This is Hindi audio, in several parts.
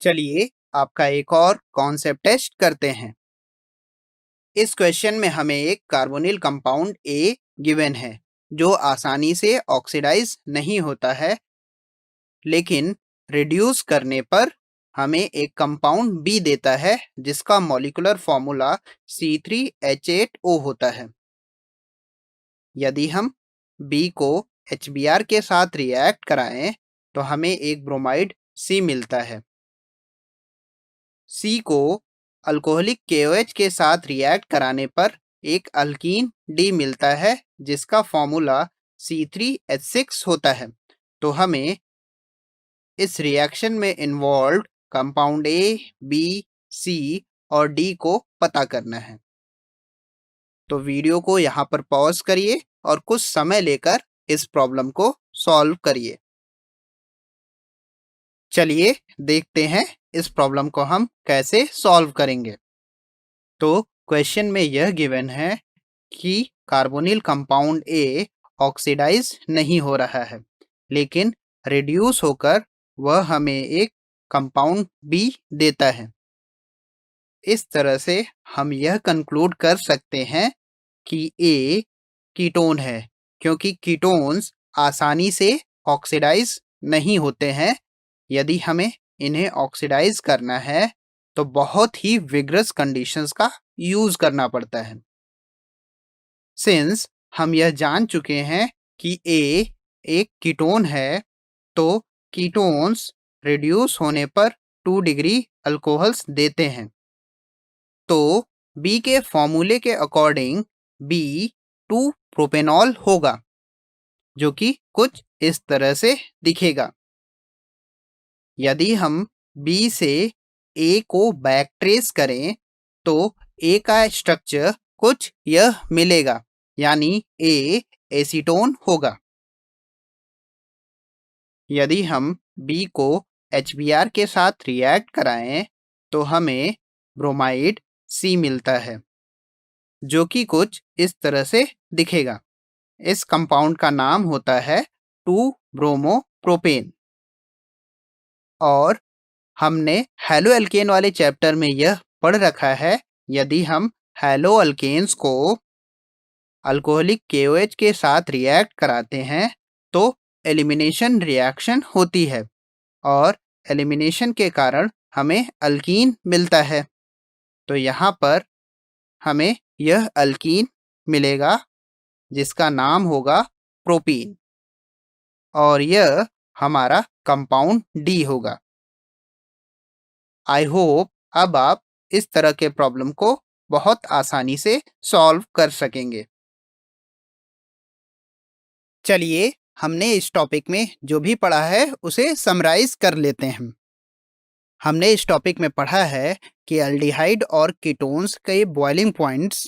चलिए आपका एक और कॉन्सेप्ट टेस्ट करते हैं। इस क्वेश्चन में हमें एक कार्बोनिल कंपाउंड ए गिवन है जो आसानी से ऑक्सीडाइज नहीं होता है, लेकिन रिड्यूस करने पर हमें एक कंपाउंड बी देता है जिसका मॉलिक्यूलर फॉर्मूला C3H8O होता है। यदि हम बी को HBr के साथ रिएक्ट कराएं तो हमें एक ब्रोमाइड सी मिलता है। सी को अल्कोहलिक KOH के साथ रिएक्ट कराने पर एक अल्कीन डी मिलता है जिसका फॉर्मूला C3H6 होता है। तो हमें इस रिएक्शन में इन्वॉल्व कंपाउंड ए, बी, सी और डी को पता करना है। तो वीडियो को यहाँ पर पॉज करिए और कुछ समय लेकर इस प्रॉब्लम को सॉल्व करिए। चलिए देखते हैं इस प्रॉब्लम को हम कैसे सॉल्व करेंगे। तो क्वेश्चन में यह गिवन है कि कार्बोनिल कंपाउंड ए ऑक्सीडाइज नहीं हो रहा है, लेकिन रिड्यूस होकर वह हमें एक कंपाउंड बी देता है। इस तरह से हम यह कंक्लूड कर सकते हैं कि ए कीटोन है, क्योंकि कीटोन्स आसानी से ऑक्सीडाइज नहीं होते हैं। यदि हमें इन्हें ऑक्सीडाइज करना है तो बहुत ही विग्रस कंडीशंस का यूज करना पड़ता है। सिंस हम यह जान चुके हैं कि ए एक कीटोन है, तो कीटोन्स रिड्यूस होने पर 2 डिग्री अल्कोहल्स देते हैं। तो बी के फॉर्मूले के अकॉर्डिंग बी 2 प्रोपेनॉल होगा, जो कि कुछ इस तरह से दिखेगा। यदि हम बी से ए को बैक ट्रेस करें तो ए का स्ट्रक्चर कुछ यह मिलेगा, यानी ए एसीटोन होगा। यदि हम बी को HBr के साथ रिएक्ट कराएं तो हमें ब्रोमाइड सी मिलता है, जो कि कुछ इस तरह से दिखेगा। इस कंपाउंड का नाम होता है 2-ब्रोमोप्रोपेन। और हमने हैलो एल्केन वाले चैप्टर में यह पढ़ रखा है, यदि हम हैलो अल्केन्स को अल्कोहलिक KOH के साथ रिएक्ट कराते हैं तो एलिमिनेशन रिएक्शन होती है और एलिमिनेशन के कारण हमें अल्कीन मिलता है। तो यहाँ पर हमें यह अल्कीन मिलेगा जिसका नाम होगा प्रोपीन, और यह हमारा कंपाउंड डी होगा। आई होप अब आप इस तरह के प्रॉब्लम को बहुत आसानी से सॉल्व कर सकेंगे। चलिए हमने इस टॉपिक में जो भी पढ़ा है उसे समराइज कर लेते हैं। हमने इस टॉपिक में पढ़ा है कि एल्डिहाइड और कीटोन्स के बॉइलिंग पॉइंट्स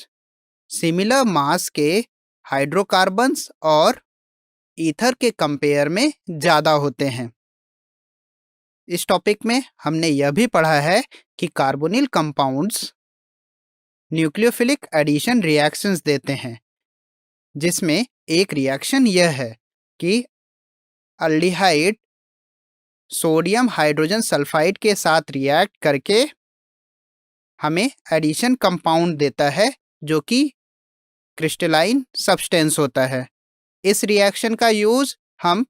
सिमिलर मास के हाइड्रोकार्बन्स और ईथर के कंपेयर में ज़्यादा होते हैं। इस टॉपिक में हमने यह भी पढ़ा है कि carbonyl compounds nucleophilic addition reactions देते हैं, जिसमें एक रिएक्शन यह है कि एल्डिहाइड सोडियम हाइड्रोजन सल्फाइड के साथ रिएक्ट करके हमें एडिशन कंपाउंड देता है, जो कि क्रिस्टलाइन सब्सटेंस होता है। इस रिएक्शन का यूज हम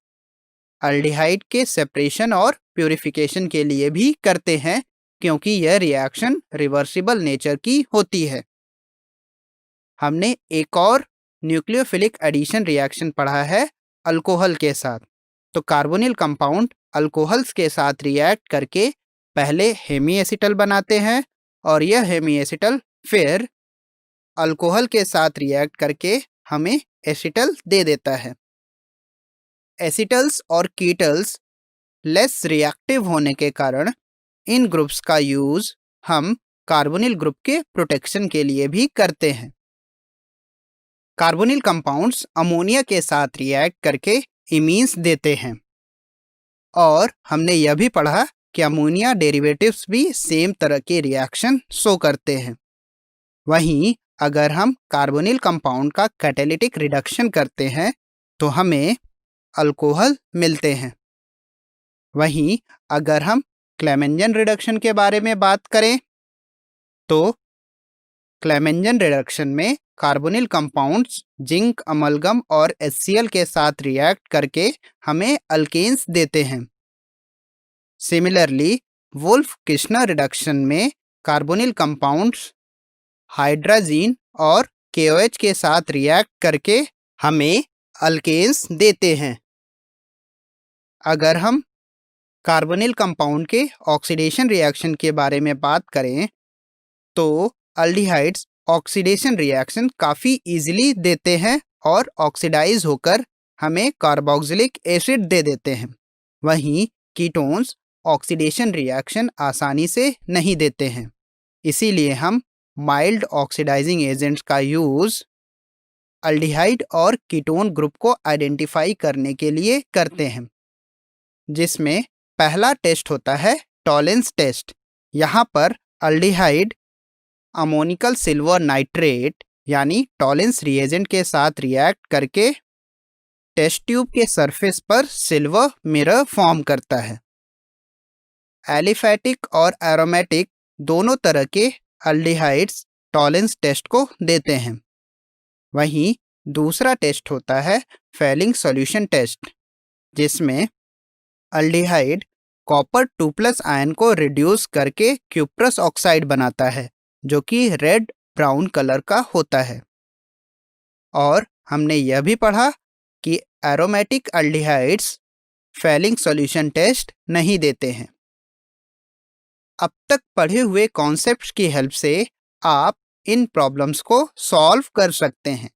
एल्डिहाइड के सेपरेशन और प्यूरिफिकेशन के लिए भी करते हैं, क्योंकि यह रिएक्शन रिवर्सिबल नेचर की होती है। हमने एक और न्यूक्लियोफिलिक एडिशन रिएक्शन पढ़ा है अल्कोहल के साथ। तो कार्बोनिल कंपाउंड अल्कोहल्स के साथ रिएक्ट करके पहले हेमीएसिटल बनाते हैं और यह हेमीएसिटल फिर अल्कोहल के साथ रिएक्ट करके हमें एसिटल दे देता है। एसिटल्स और कीटल्स लेस रिएक्टिव होने के कारण इन ग्रुप्स का यूज हम कार्बोनिल ग्रुप के प्रोटेक्शन के लिए भी करते हैं। कार्बोनिल कंपाउंड्स अमोनिया के साथ रिएक्ट करके इमीन्स देते हैं, और हमने यह भी पढ़ा कि अमोनिया डेरिवेटिव्स भी सेम तरह के रिएक्शन शो करते हैं। वहीं अगर हम कार्बोनिल कंपाउंड का कैटालिटिक रिडक्शन करते हैं तो हमें अल्कोहल मिलते हैं। वहीं अगर हम क्लेमेंजन रिडक्शन के बारे में बात करें तो क्लेमेंजन रिडक्शन में कार्बोनिल कंपाउंड्स जिंक अमलगम और HCl के साथ रिएक्ट करके हमें अल्केन्स देते हैं। सिमिलरली वुल्फ किर्शनर रिडक्शन में कार्बोनिल कंपाउंड्स हाइड्राजीन और KOH के साथ रिएक्ट करके हमें अल्केन्स देते हैं। अगर हम कार्बोनिल कंपाउंड के ऑक्सीडेशन रिएक्शन के बारे में बात करें तो अल्डिहाइड्स ऑक्सीडेशन रिएक्शन काफ़ी इजीली देते हैं और ऑक्सीडाइज होकर हमें कार्बोक्सिलिक एसिड दे देते हैं। वहीं कीटोन्स ऑक्सीडेशन रिएक्शन आसानी से नहीं देते हैं, इसीलिए हम माइल्ड ऑक्सीडाइजिंग एजेंट्स का यूज़ अल्डिहाइड और कीटोन ग्रुप को आइडेंटिफाई करने के लिए करते हैं, जिसमें पहला टेस्ट होता है टॉलेंस टेस्ट। यहाँ पर अल्डिहाइड अमोनिकल सिल्वर नाइट्रेट यानी टॉलेंस रिएजेंट के साथ रिएक्ट करके टेस्ट ट्यूब के सरफेस पर सिल्वर मिरर फॉर्म करता है। एलिफैटिक और एरोमेटिक दोनों तरह के अल्डिहाइड्स टॉलेंस टेस्ट को देते हैं। वहीं दूसरा टेस्ट होता है फेलिंग सॉल्यूशन टेस्ट, जिसमें अल्डिहाइड कॉपर 2+ आयन को रिड्यूस करके क्यूप्रस ऑक्साइड बनाता है, जो कि रेड ब्राउन कलर का होता है। और हमने यह भी पढ़ा कि aromatic aldehydes Fehling solution test नहीं देते हैं। अब तक पढ़े हुए कॉन्सेप्ट्स की हेल्प से आप इन प्रॉब्लम्स को सॉल्व कर सकते हैं।